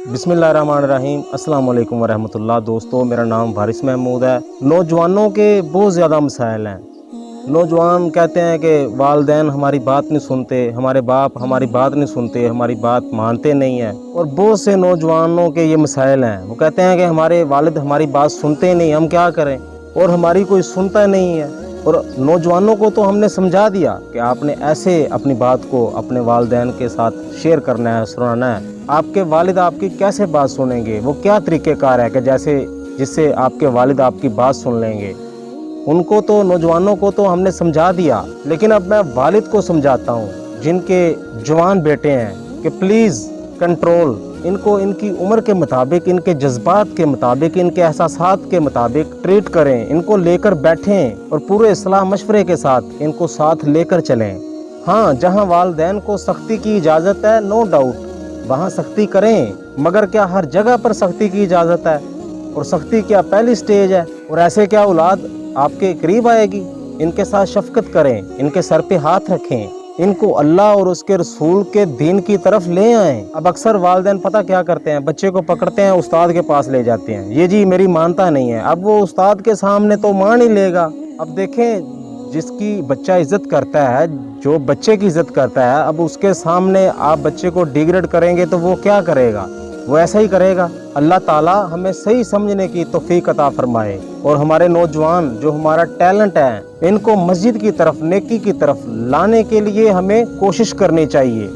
बिस्मिल्लाहिर्रहमानिर्रहीम। अस्सलाम वालेकुम वरहमतुल्लाह। दोस्तों, मेरा नाम वारिस महमूद है। नौजवानों के बहुत ज़्यादा मसाइल हैं। नौजवान कहते हैं कि वालिदैन हमारी बात नहीं सुनते, हमारे बाप हमारी बात नहीं सुनते, हमारी बात मानते नहीं हैं। और बहुत से नौजवानों के ये मसाइल हैं। वो कहते हैं कि हमारे वालिद हमारी बात सुनते नहीं, हम क्या करें, और हमारी कोई सुनता नहीं है। और नौजवानों को तो हमने समझा दिया कि आपने ऐसे अपनी बात को अपने वालिदैन के साथ शेयर करना है, सुनाना है। आपके वालिद आपकी कैसे बात सुनेंगे, वो क्या तरीक़ेकार है कि जिससे आपके वालिद आपकी बात सुन लेंगे। उनको तो, नौजवानों को तो हमने समझा दिया, लेकिन अब मैं वालिद को समझाता हूँ जिनके जवान बेटे हैं कि प्लीज़ कंट्रोल, इनको इनकी उम्र के मुताबिक, इनके जज्बात के मुताबिक, इनके एहसासात के मुताबिक ट्रीट करें। इनको लेकर बैठें और पूरे सलाह मशवरे के साथ इनको साथ लेकर चलें। हाँ, जहाँ वालिदैन को सख्ती की इजाज़त है, नो डाउट वहाँ सख्ती करें, मगर क्या हर जगह पर सख्ती की इजाज़त है? और सख्ती क्या पहली स्टेज है? और ऐसे क्या औलाद आपके करीब आएगी? इनके साथ शफकत करें, इनके सर पे हाथ रखें, इनको अल्लाह और उसके रसूल के दीन की तरफ ले आएं। अब अक्सर वालिदैन पता क्या करते हैं, बच्चे को पकड़ते हैं, उस्ताद के पास ले जाते हैं, ये जी मेरी मानता नहीं है। अब वो उस्ताद के सामने तो मान ही लेगा। अब देखें, जिसकी बच्चा इज़्ज़त करता है, जो बच्चे की इज़्ज़त करता है, अब उसके सामने आप बच्चे को डिग्रेड करेंगे तो वो क्या करेगा? वो ऐसा ही करेगा। अल्लाह ताला हमें सही समझने की तौफीक अता फरमाए। और हमारे नौजवान जो हमारा टैलेंट है, इनको मस्जिद की तरफ, नेकी की तरफ लाने के लिए हमें कोशिश करनी चाहिए।